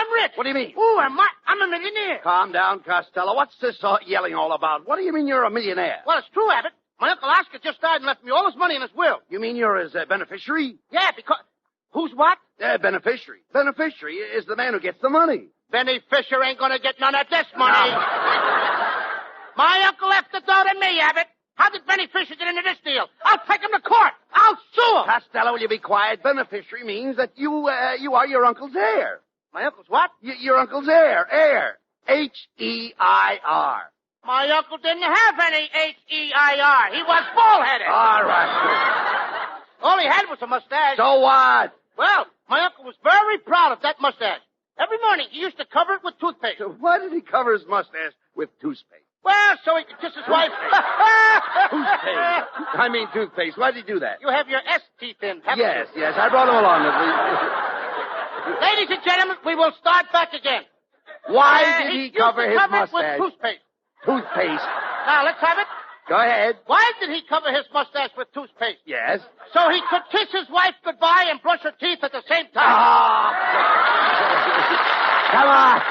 I'm rich. What do you mean? Ooh, I'm a millionaire. Calm down, Costello. What's this yelling all about? What do you mean you're a millionaire? Well, it's true, Abbott. My Uncle Oscar just died and left me all his money in his will. You mean you're his beneficiary? Yeah, because... Who's what? Beneficiary. Beneficiary is the man who gets the money. Benny Fisher ain't gonna get none of this money. No. My uncle left the dough to me, Abbott. How did Benny Fisher get into this deal? I'll take him to court. I'll sue him. Costello, will you be quiet? Beneficiary means that you are your uncle's heir. My uncle's what? Your uncle's heir. Heir. H-E-I-R. My uncle didn't have any H-E-I-R. He was bald-headed. All right. All he had was a mustache. So what? Well, my uncle was very proud of that mustache. Every morning he used to cover it with toothpaste. So why did he cover his mustache with toothpaste? Well, so he could kiss his wife. Toothpaste. I mean toothpaste. Why did he do that? You have your S teeth in, haven't you? Yes. I brought him along. Ladies and gentlemen, we will start back again. Why did he cover his mustache? With toothpaste. Toothpaste. Now, let's have it. Go ahead. Why did he cover his mustache with toothpaste? Yes. So he could kiss his wife goodbye and brush her teeth at the same time. Oh. Come on.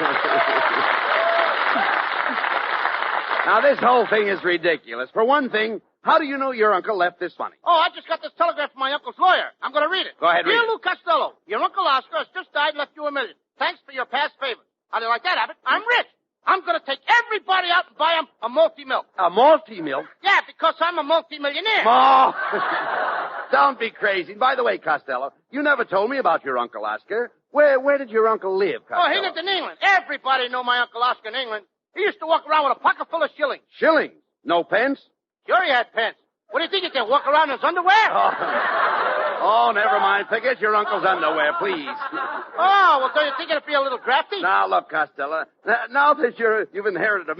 Now, this whole thing is ridiculous. For one thing, how do you know your uncle left this money? Oh, I just got this telegram from my uncle's lawyer. I'm going to read it. Go ahead, read Dear it. Lou Costello, your Uncle Oscar has just died and left you $1 million. Thanks for your past favors. How do you like that, Abbott? I'm rich. I'm going to take everybody out and buy them a multi-milk. A multi-milk? Yeah, because I'm a multi-millionaire. Oh, don't be crazy. By the way, Costello, you never told me about your Uncle Oscar. Where did your uncle live, Costello? Oh, he lived in England. Everybody knew my Uncle Oscar in England. He used to walk around with a pocket full of shillings. Shillings? No pence? Sure he had pence. What do you think, he can walk around in his underwear? Oh, never mind. Forget your uncle's underwear, please. Oh, well, don't you think it'd be a little drafty? Now, look, Costello, now that you've inherited $1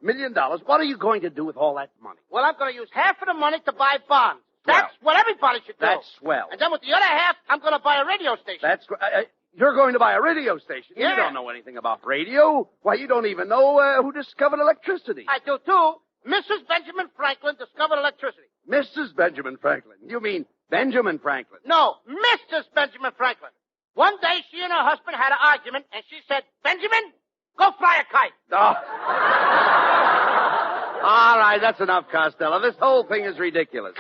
million, what are you going to do with all that money? Well, I'm going to use half of the money to buy bonds. That's what everybody should do. That's swell. And then with the other half, I'm going to buy a radio station. You're going to buy a radio station? Yeah. You don't know anything about radio. Why, you don't even know who discovered electricity. I do, too. Mrs. Benjamin Franklin discovered electricity. Mrs. Benjamin Franklin? You mean Benjamin Franklin? No, Mrs. Benjamin Franklin. One day, she and her husband had an argument, and she said, Benjamin, go fly a kite. Oh. All right, that's enough, Costello. This whole thing is ridiculous.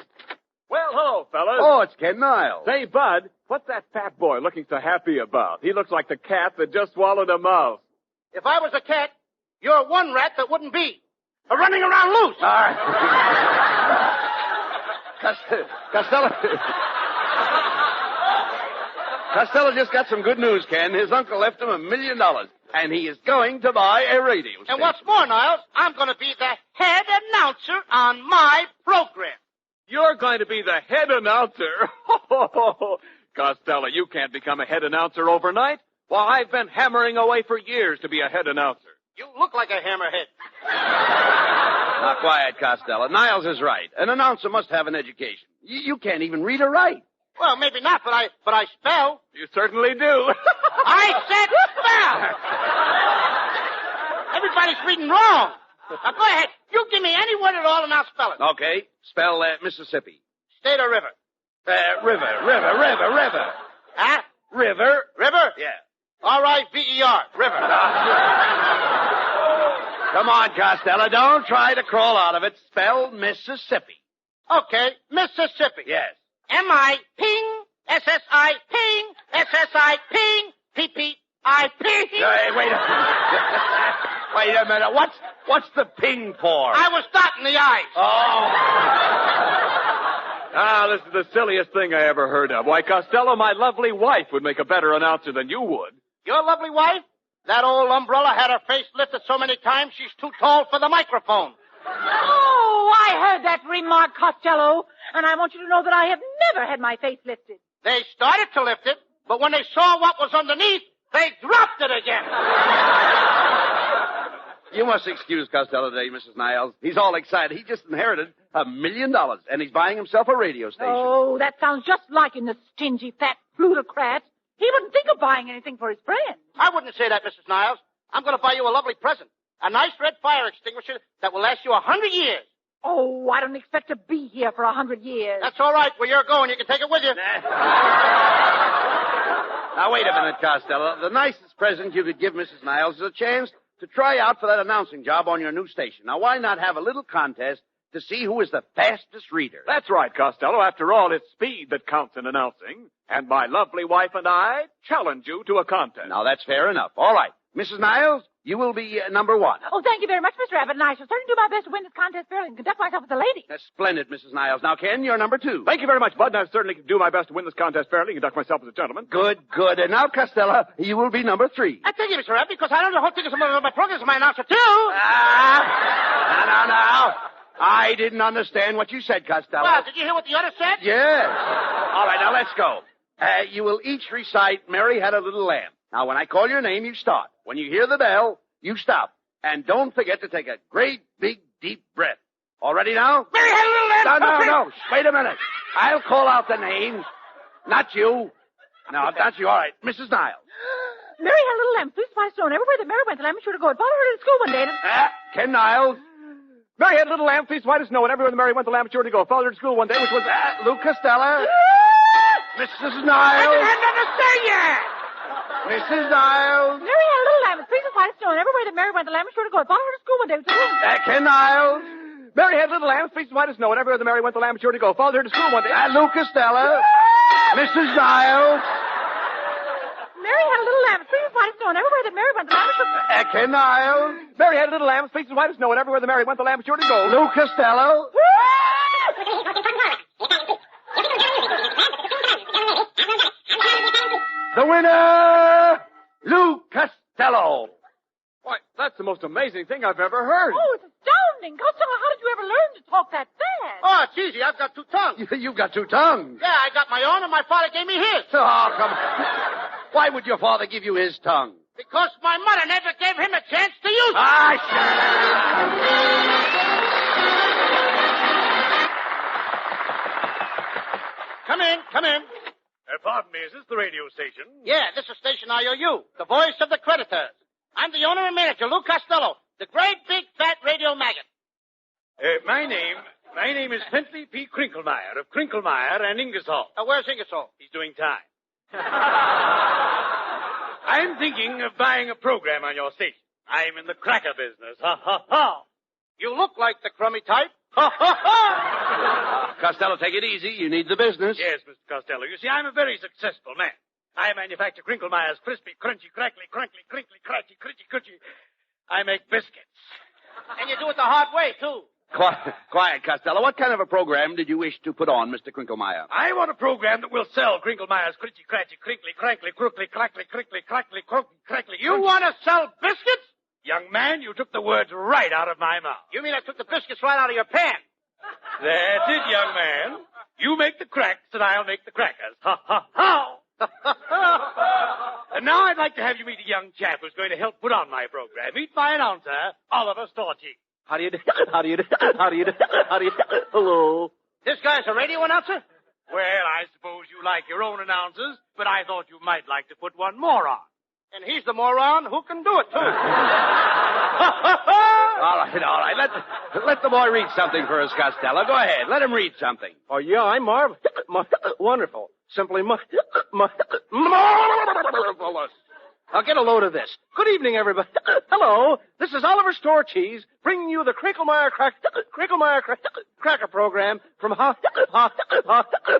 Well, hello, fellas. Oh, it's Ken Niles. Say, Bud, what's that fat boy looking so happy about? He looks like the cat that just swallowed a mouse. If I was a cat, you're one rat that wouldn't be. Running around loose. All right. Costello just got some good news, Ken. His uncle left him $1 million, and he is going to buy a radio station. And what's more, Niles, I'm going to be the head announcer on my program. You're going to be the head announcer? Costello, you can't become a head announcer overnight. Well, I've been hammering away for years to be a head announcer. You look like a hammerhead. Now, quiet, Costello. Niles is right. An announcer must have an education. You can't even read or write. Well, maybe not, but I spell. You certainly do. I said spell. Everybody's reading wrong. Now, go ahead. You give me any word at all, and I'll spell it. Okay. Spell Mississippi. State or river? River. Huh? River. River? Yeah. R-I-V-E-R. River. Come on, Costello. Don't try to crawl out of it. Spell Mississippi. Okay. Mississippi. Yes. M-I-Ping, S-S-I, Ping, S-S-I, Ping, P-P-I-P. Hey, wait a minute. Wait a minute. What's the ping for? I was dotting the I's. Oh. This is the silliest thing I ever heard of. Why, Costello, my lovely wife would make a better announcer than you would. Your lovely wife? That old umbrella had her face lifted so many times she's too tall for the microphone. Oh, I heard that remark, Costello, and I want you to know that I have never had my face lifted. They started to lift it, but when they saw what was underneath, they dropped it again. You must excuse Costello today, Mrs. Niles. He's all excited. He just inherited $1 million, and he's buying himself a radio station. Oh, that sounds just like him, the stingy, fat plutocrat. He wouldn't think of buying anything for his friends. I wouldn't say that, Mrs. Niles. I'm going to buy you a lovely present. A nice red fire extinguisher that will last you 100 years. Oh, I don't expect to be here for 100 years. That's all right. Where you're going, you can take it with you. Now, wait a minute, Costello. The nicest present you could give Mrs. Niles is a chance to try out for that announcing job on your new station. Now, why not have a little contest to see who is the fastest reader? That's right, Costello. After all, it's speed that counts in announcing. And my lovely wife and I challenge you to a contest. Now, that's fair enough. All right. Mrs. Niles, you will be number one. Oh, thank you very much, Mr. Abbott, and I shall certainly do my best to win this contest fairly and conduct myself as a lady. That's splendid, Mrs. Niles. Now, Ken, you're number two. Thank you very much, Bud, and I certainly can do my best to win this contest fairly and conduct myself as a gentleman. Good. And now, Costello, you will be number three. I thank you, Mr. Abbott, because I don't know whole thing is my progress, my announcer, too. Now. I didn't understand what you said, Costello. Well, did you hear what the other said? Yes. All right, now let's go. You will each recite Mary Had a Little Lamb. Now, when I call your name, you start. When you hear the bell, you stop. And don't forget to take a great, big, deep breath. All ready now? Mary Had a Little Lamb. No. Wait a minute. I'll call out the names. Not you. No, not you. All right. Mrs. Niles. Mary had a little lamb, fleece white stone. Everywhere that Mary went, the lamb was sure to go. It followed her to school one day. Ken Niles. Mary had a little lamb, fleece white as snow, and everywhere the Mary went, the lamb was sure to go. Followed her to school one day, which was... Lou Costello. Mrs. Niles. I didn't have nothing to say yet. Mrs. Niles. Mary had a little lamb, fleece white stone. Everywhere that Mary went, the lamb was sure to go. It followed her to school one day. Ken Niles. Mary had a little lamb, fleece white as snow, and everywhere the Mary went, the lamb was sure to go. Followed her to school one day. Lou Costello. Mrs. Niles. Mary had a little lamb, fleece white stone. Everywhere that Mary went, the lamb was sure to go. Ken Niles. Mary had a little lamb, fleece white as snow, and everywhere the Mary went, the lamb was sure to go. Lou Costello. The winner, Lou Costello. Why, that's the most amazing thing I've ever heard. Oh, it's astounding. Costello, how did you ever learn to talk that fast? Oh, it's easy. I've got two tongues. You've got two tongues. Yeah, I got my own, and my father gave me his. Oh, come on. Why would your father give you his tongue? Because my mother never gave him a chance to use it. Come in. Pardon me, is this the radio station? Yeah, this is Station IOU, the voice of the creditors. I'm the owner and manager, Lou Costello, the great big fat radio maggot. My name is Pentley P. Crinklemeyer of Crinklemeyer and Ingersoll. Where's Ingersoll? He's doing time. I'm thinking of buying a program on your station. I'm in the cracker business. Ha, ha, ha. You look like the crummy type. Ha, ha, ha. Costello, take it easy. You need the business. Yes, Mr. Costello. You see, I'm a very successful man. I manufacture Crinklemeyer's crispy, crunchy, crackly, crunkly, crinkly, cratchy, critchy, critchy. I make biscuits. And you do it the hard way, too. Quiet, Costello. What kind of a program did you wish to put on, Mr. Crinklemeyer? I want a program that will sell Crinklemeyer's critchy, cratchy, crinkly, crankly, crookly, crackly, crinkly, crackly, crookly, crackly. You want to sell biscuits? Young man, you took the words right out of my mouth. You mean I took the biscuits right out of your pan? That's it, young man. You make the cracks and I'll make the crackers. Ha, ha, ha. And now I'd like to have you meet a young chap who's going to help put on my program. Meet my announcer, Oliver Storchy. How do you do? Hello. This guy's a radio announcer? Well, I suppose you like your own announcers, but I thought you might like to put one more on. And he's the moron who can do it, too. All right. Let the boy read something for us, Costello. Go ahead. Let him read something. Oh, yeah, I'm wonderful. Simply marvelous. Now get a load of this. Good evening, everybody. Hello, this is Oliver Storcheese bringing you the Crinklemeyer Cracker program from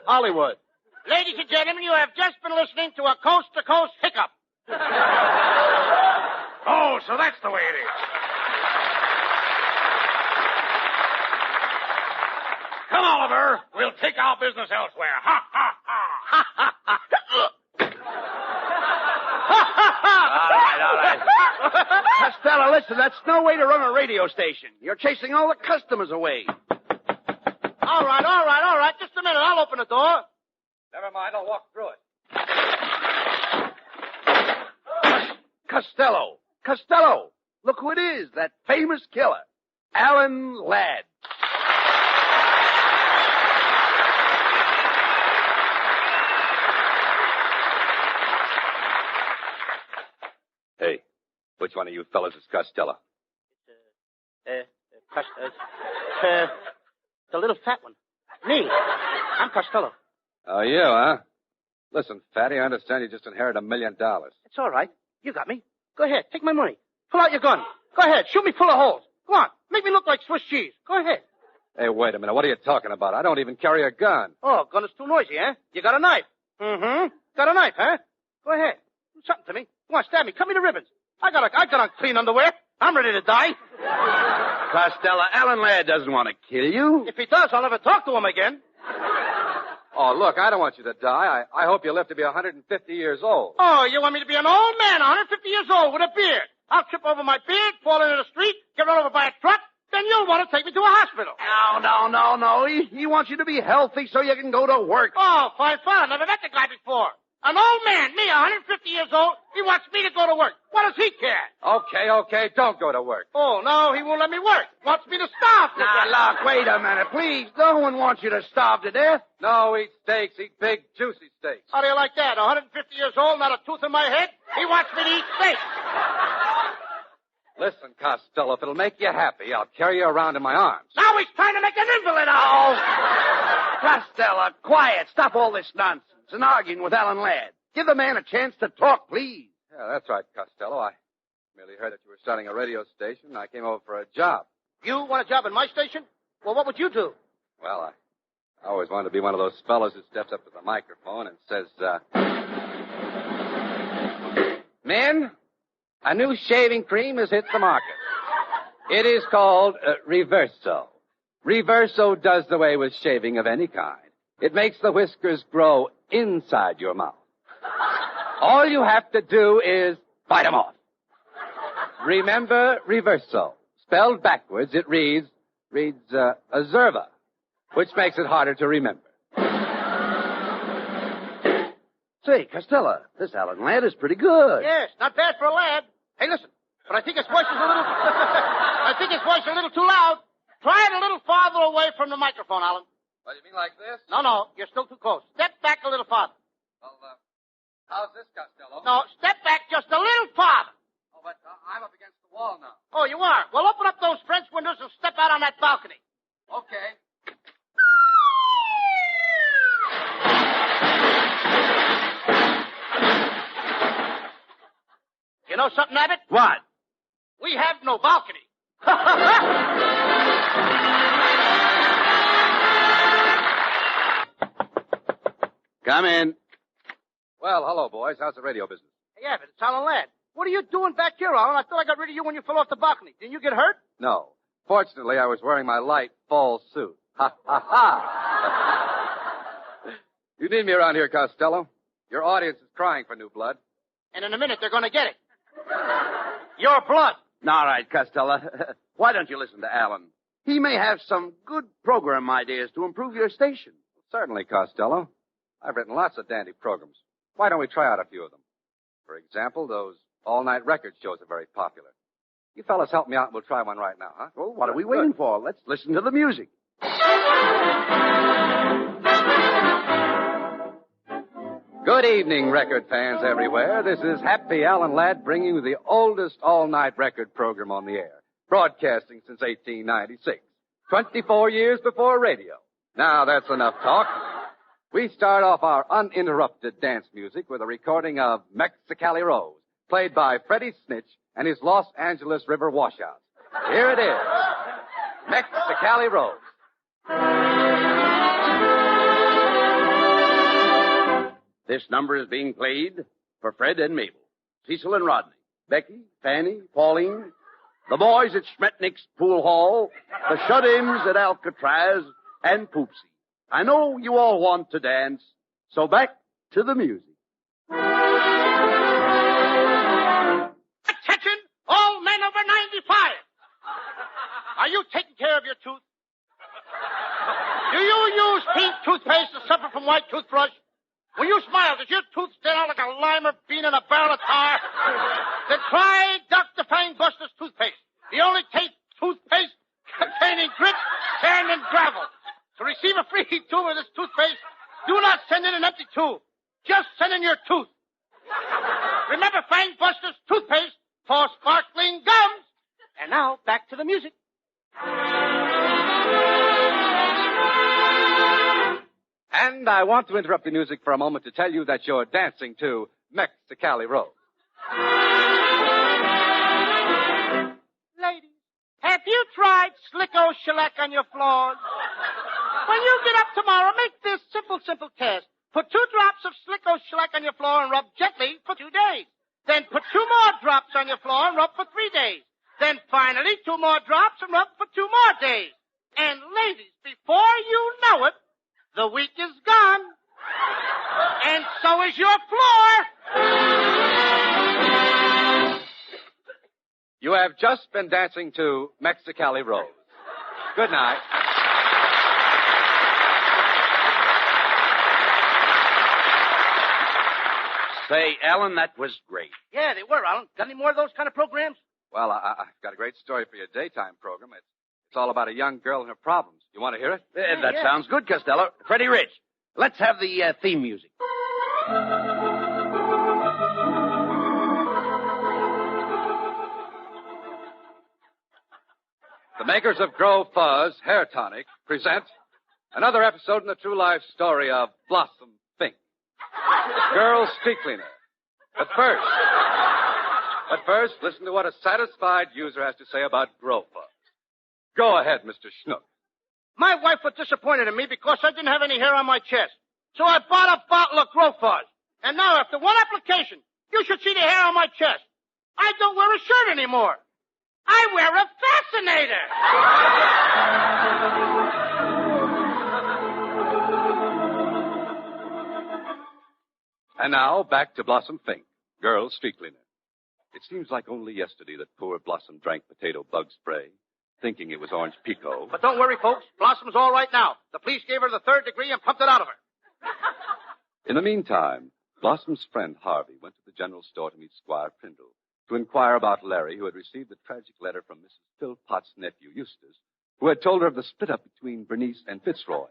Hollywood. Ladies and gentlemen, you have just been listening to a coast-to-coast hiccup. Oh, so that's the way it is. Come, Oliver. We'll take our business elsewhere. Ha, ha, ha. Ha, ha, ha. All right. Costello, listen, that's no way to run a radio station. You're chasing all the customers away. All right. Just a minute. I'll open the door. Never mind. I'll walk through it. Costello, look who it is, that famous killer, Alan Ladd. Hey, which one of you fellas is Costello? The little fat one. Me. I'm Costello. Oh, you, huh? Listen, Fatty, I understand you just inherited $1 million. It's all right. You got me. Go ahead. Take my money. Pull out your gun. Go ahead. Shoot me full of holes. Go on. Make me look like Swiss cheese. Go ahead. Hey, wait a minute. What are you talking about? I don't even carry a gun. Oh, gun is too noisy, eh? You got a knife. Mm-hmm. Got a knife, huh? Go ahead. Do something to me. Go on, stab me. Cut me to ribbons. I got on clean underwear. I'm ready to die. Costello, Alan Ladd doesn't want to kill you. If he does, I'll never talk to him again. Oh, look, I don't want you to die. I hope you live to be 150 years old. Oh, you want me to be an old man, 150 years old, with a beard? I'll trip over my beard, fall into the street, get run over by a truck, then you'll want to take me to a hospital. No. He wants you to be healthy so you can go to work. Oh, fine. I've never met the guy before. An old man, me, 150 years old, he wants me to go to work. What does he care? Okay, don't go to work. Oh, no, he won't let me work. Wants me to starve to death. Now, look, wait a minute, please. No one wants you to starve to death. No, eat steaks. Eat big, juicy steaks. How do you like that? 150 years old, not a tooth in my head? He wants me to eat steak. Listen, Costello, if it'll make you happy, I'll carry you around in my arms. Now he's trying to make an invalid out of me. Costello, quiet. Stop all this nonsense and arguing with Alan Ladd. Give the man a chance to talk, please. Yeah, that's right, Costello. I merely heard that you were starting a radio station, and I came over for a job. You want a job in my station? Well, what would you do? Well, I always wanted to be one of those fellows who steps up to the microphone and says, Men, a new shaving cream has hit the market. It is called Reverso. Reverso does away with shaving of any kind. It makes the whiskers grow inside your mouth. All you have to do is bite them off. Remember Reverso. Spelled backwards, it reads Azerva, which makes it harder to remember. Say, Costello, this Alan Ladd is pretty good. Yes, not bad for a lad. Hey, listen, but I think his voice is a little too loud. Try it a little farther away from the microphone, Alan. What, you mean like this? No, you're still too close. Step back a little farther. Well, how's this, Costello? No, step back just a little farther. Oh, but I'm up against the wall now. Oh, you are? Well, open up those French windows and step out on that balcony. Okay. You know something, Abbott? What? We have no balcony. Come in. Well, hello, boys. How's the radio business? Hey, Abbott, it's Alan Ladd. What are you doing back here, Alan? I thought I got rid of you when you fell off the balcony. Didn't you get hurt? No. Fortunately, I was wearing my light fall suit. Ha, ha, ha. You need me around here, Costello. Your audience is crying for new blood. And in a minute, they're going to get it. Your blood. All right, Costello. Why don't you listen to Alan? He may have some good program ideas to improve your station. Certainly, Costello. I've written lots of dandy programs. Why don't we try out a few of them? For example, those all-night record shows are very popular. You fellas help me out and we'll try one right now, huh? Well, what are we waiting for? Let's listen to the music. Good evening, record fans everywhere. This is Happy Alan Ladd bringing you the oldest all-night record program on the air, broadcasting since 1896, 24 years before radio. Now, that's enough talk. We start off our uninterrupted dance music with a recording of Mexicali Rose, played by Freddie Snitch and his Los Angeles River washouts. Here it is, Mexicali Rose. This number is being played for Fred and Mabel, Cecil and Rodney, Becky, Fanny, Pauline, the boys at Schmetnick's Pool Hall, the shut-ins at Alcatraz, and Poopsie. I know you all want to dance, so back to the music. Attention, all men over 95. Are you taking care of your tooth? Do you use pink toothpaste to suffer from white toothbrush? When you smile, does your tooth stand out like a limer bean in a barrel of tar? Then try Dr. Fangbuster's toothpaste, the only toothpaste containing grit, sand, and gravel. To receive a free tube of this toothpaste, do not send in an empty tube. Just send in your tooth. Remember Fangbuster's toothpaste for sparkling gums. And now, back to the music. And I want to interrupt the music for a moment to tell you that you're dancing to Mexicali Rose. Ladies, have you tried Slicko Shellac on your floors? When you get up tomorrow, make this simple test. Put 2 drops of Slicko Shellac on your floor and rub gently for 2 days. Then put 2 more drops on your floor and rub for 3 days. Then finally 2 more drops and rub for 2 more days. And ladies, before you know it, the week is gone. And so is your floor. You have just been dancing to Mexicali Rose. Good night. Say, Alan, that was great. Yeah, they were, Alan. Got any more of those kind of programs? Well, I've got a great story for your daytime program. It's all about a young girl and her problems. You want to hear it? That sounds good, Costello. Freddie Rich, let's have the theme music. The makers of Grow Fuzz Hair Tonic present another episode in the true life story of Blossom Fink, Girl Street Cleaner. But first, listen to what a satisfied user has to say about Grow Fuzz. Go ahead, Mr. Schnook. My wife was disappointed in me because I didn't have any hair on my chest. So I bought a bottle of Grow Fuzz. And now, after one application, you should see the hair on my chest. I don't wear a shirt anymore. I wear a fascinator. And now, back to Blossom Fink, Girl Street Cleaner. It seems like only yesterday that poor Blossom drank potato bug spray, thinking it was orange pico. But don't worry, folks. Blossom's all right now. The police gave her the 3rd degree and pumped it out of her. In the meantime, Blossom's friend Harvey went to the general store to meet Squire Prindle to inquire about Larry, who had received a tragic letter from Mrs. Philpott's nephew, Eustace, who had told her of the split-up between Bernice and Fitzroy.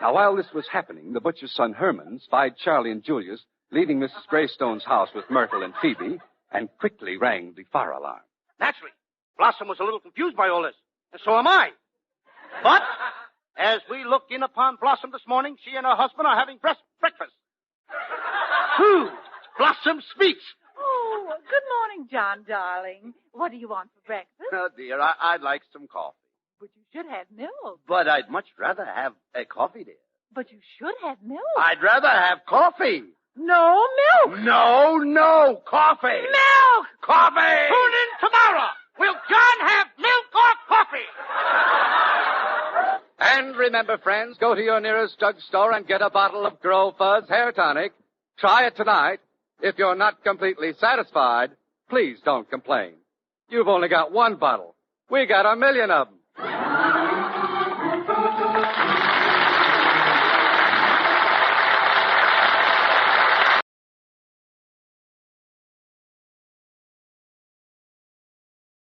Now, while this was happening, the butcher's son Herman spied Charlie and Julius leaving Mrs. Greystone's house with Myrtle and Phoebe and quickly rang the fire alarm. Naturally, Blossom was a little confused by all this, and so am I. But as we look in upon Blossom this morning, she and her husband are having breakfast. Blossom speaks. Oh, good morning, John, darling. What do you want for breakfast? Oh, dear, I'd like some coffee. But you should have milk. But I'd much rather have a coffee, dear. But you should have milk. I'd rather have coffee. No milk. No, coffee. Milk! Coffee! Tune in tomorrow. Will John have milk or coffee? And remember, friends, go to your nearest drugstore and get a bottle of Grow Fuzz Hair Tonic. Try it tonight. If you're not completely satisfied, please don't complain. You've only got one bottle. We got 1 million of them.